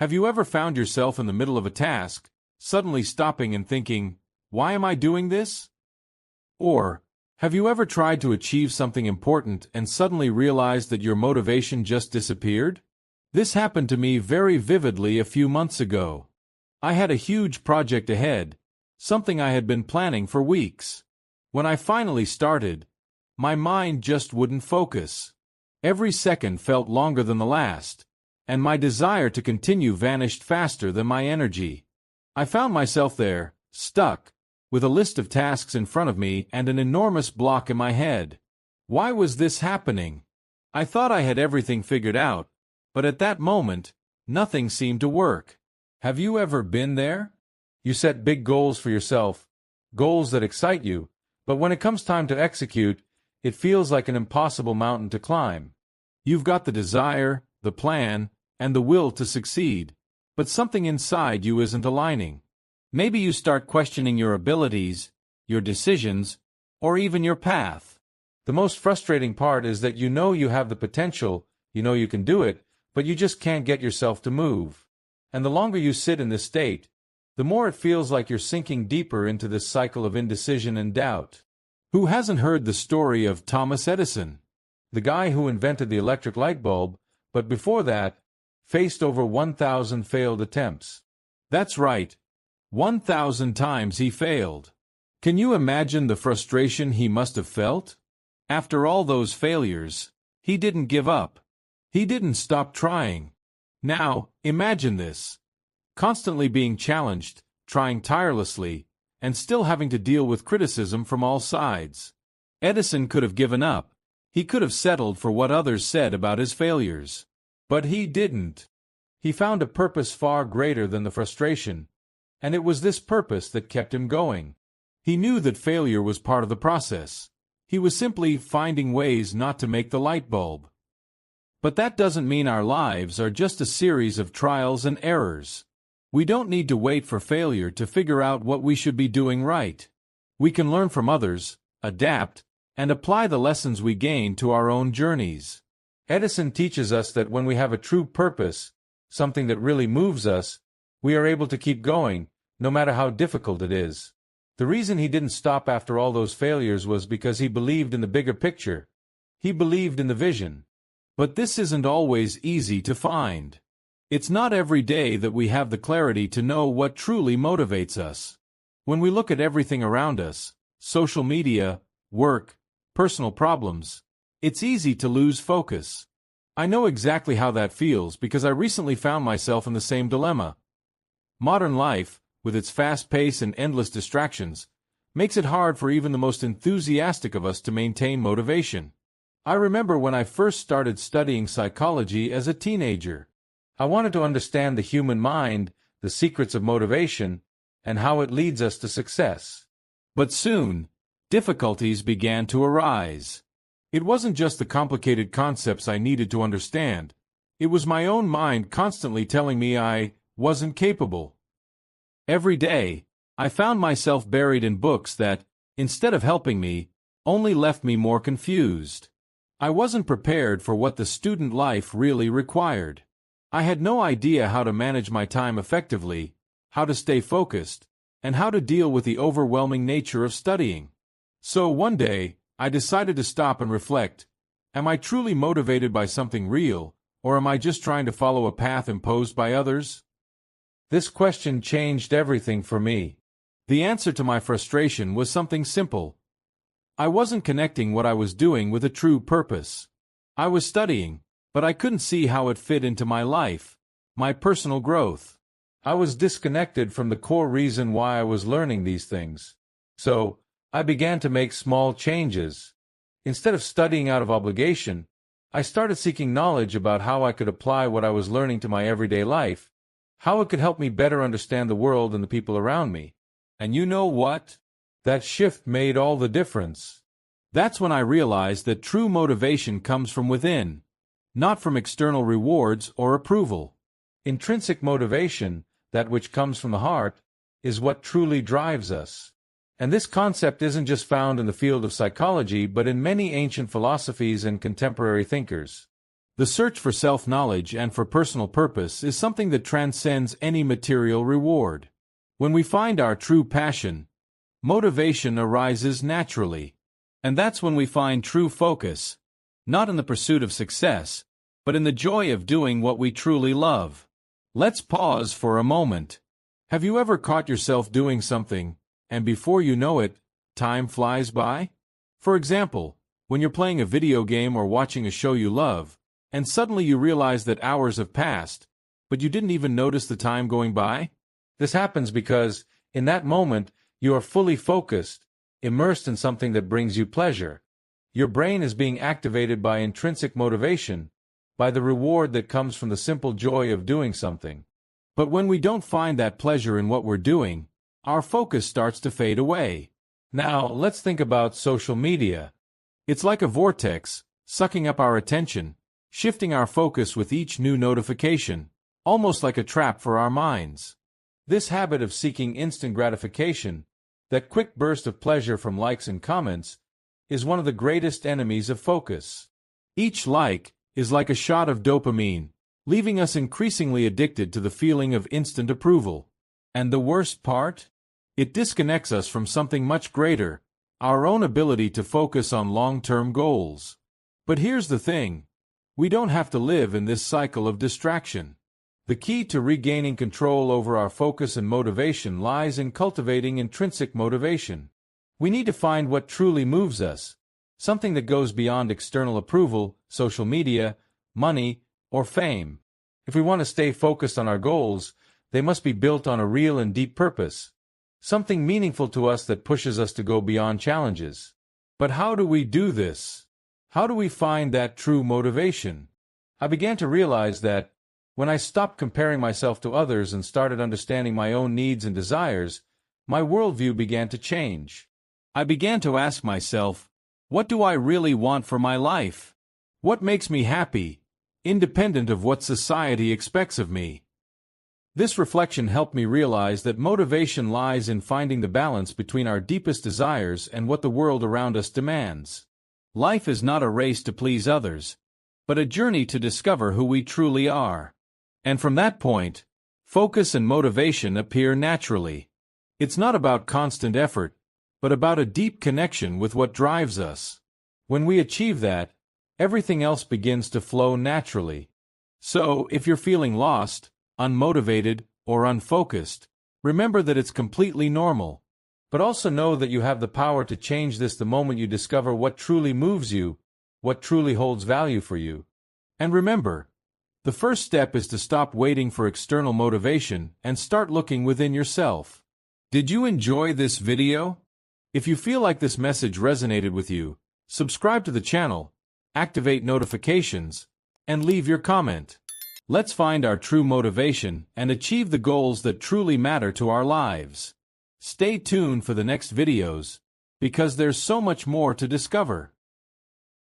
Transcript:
Have you ever found yourself in the middle of a task, suddenly stopping and thinking, "Why am I doing this?" Or, have you ever tried to achieve something important and suddenly realized that your motivation just disappeared? This happened to me very vividly a few months ago. I had a huge project ahead, something I had been planning for weeks. When I finally started, my mind just wouldn't focus. Every second felt longer than the last, and my desire to continue vanished faster than my energy. I found myself there, stuck, with a list of tasks in front of me and an enormous block in my head. Why was this happening? I thought I had everything figured out, but at that moment, nothing seemed to work. Have you ever been there? You set big goals for yourself, goals that excite you, but when it comes time to execute, it feels like an impossible mountain to climb. You've got the desire, the plan, and the will to succeed, but something inside you isn't aligning. Maybe you start questioning your abilities, your decisions, or even your path. The most frustrating part is that you know you have the potential, you know you can do it, but you just can't get yourself to move. And the longer you sit in this state, the more it feels like you're sinking deeper into this cycle of indecision and doubt. Who hasn't heard the story of Thomas Edison, the guy who invented the electric light bulb, but before that, faced over 1,000 failed attempts? That's right, 1,000 times he failed. Can you imagine the frustration he must have felt? After all those failures, he didn't give up. He didn't stop trying. Now, imagine this. Constantly being challenged, trying tirelessly, and still having to deal with criticism from all sides. Edison could have given up. He could have settled for what others said about his failures. But he didn't. He found a purpose far greater than the frustration, and it was this purpose that kept him going. He knew that failure was part of the process. He was simply finding ways not to make the light bulb. But that doesn't mean our lives are just a series of trials and errors. We don't need to wait for failure to figure out what we should be doing right. We can learn from others, adapt, and apply the lessons we gain to our own journeys. Edison teaches us that when we have a true purpose, something that really moves us, we are able to keep going, no matter how difficult it is. The reason he didn't stop after all those failures was because he believed in the bigger picture. He believed in the vision. But this isn't always easy to find. It's not every day that we have the clarity to know what truly motivates us. When we look at everything around us, social media, work, personal problems, it's easy to lose focus. I know exactly how that feels because I recently found myself in the same dilemma. Modern life, with its fast pace and endless distractions, makes it hard for even the most enthusiastic of us to maintain motivation. I remember when I first started studying psychology as a teenager. I wanted to understand the human mind, the secrets of motivation, and how it leads us to success. But soon, difficulties began to arise. It wasn't just the complicated concepts I needed to understand. It was my own mind constantly telling me I wasn't capable. Every day, I found myself buried in books that, instead of helping me, only left me more confused. I wasn't prepared for what the student life really required. I had no idea how to manage my time effectively, how to stay focused, and how to deal with the overwhelming nature of studying. So one day, I decided to stop and reflect. Am I truly motivated by something real, or am I just trying to follow a path imposed by others? This question changed everything for me. The answer to my frustration was something simple. I wasn't connecting what I was doing with a true purpose. I was studying, but I couldn't see how it fit into my life, my personal growth. I was disconnected from the core reason why I was learning these things. So, I began to make small changes. Instead of studying out of obligation, I started seeking knowledge about how I could apply what I was learning to my everyday life, how it could help me better understand the world and the people around me. And you know what? That shift made all the difference. That's when I realized that true motivation comes from within, not from external rewards or approval. Intrinsic motivation, that which comes from the heart, is what truly drives us. And this concept isn't just found in the field of psychology, but in many ancient philosophies and contemporary thinkers. The search for self-knowledge and for personal purpose is something that transcends any material reward. When we find our true passion, motivation arises naturally. And that's when we find true focus, not in the pursuit of success, but in the joy of doing what we truly love. Let's pause for a moment. Have you ever caught yourself doing something, and before you know it, time flies by? For example, when you're playing a video game or watching a show you love, and suddenly you realize that hours have passed, but you didn't even notice the time going by? This happens because, in that moment, you are fully focused, immersed in something that brings you pleasure. Your brain is being activated by intrinsic motivation, by the reward that comes from the simple joy of doing something. But when we don't find that pleasure in what we're doing, our focus starts to fade away. Now, let's think about social media. It's like a vortex, sucking up our attention, shifting our focus with each new notification, almost like a trap for our minds. This habit of seeking instant gratification, that quick burst of pleasure from likes and comments, is one of the greatest enemies of focus. Each like is like a shot of dopamine, leaving us increasingly addicted to the feeling of instant approval. And the worst part? It disconnects us from something much greater, our own ability to focus on long-term goals. But here's the thing. We don't have to live in this cycle of distraction. The key to regaining control over our focus and motivation lies in cultivating intrinsic motivation. We need to find what truly moves us, something that goes beyond external approval, social media, money, or fame. If we want to stay focused on our goals, they must be built on a real and deep purpose, something meaningful to us that pushes us to go beyond challenges. But how do we do this? How do we find that true motivation? I began to realize that, when I stopped comparing myself to others and started understanding my own needs and desires, my worldview began to change. I began to ask myself, what do I really want for my life? What makes me happy, independent of what society expects of me? This reflection helped me realize that motivation lies in finding the balance between our deepest desires and what the world around us demands. Life is not a race to please others, but a journey to discover who we truly are. And from that point, focus and motivation appear naturally. It's not about constant effort, but about a deep connection with what drives us. When we achieve that, everything else begins to flow naturally. So, if you're feeling lost, unmotivated, or unfocused, remember that it's completely normal. But also know that you have the power to change this the moment you discover what truly moves you, what truly holds value for you. And remember, the first step is to stop waiting for external motivation and start looking within yourself. Did you enjoy this video? If you feel like this message resonated with you, subscribe to the channel, activate notifications, and leave your comment. Let's find our true motivation and achieve the goals that truly matter to our lives. Stay tuned for the next videos, because there's so much more to discover.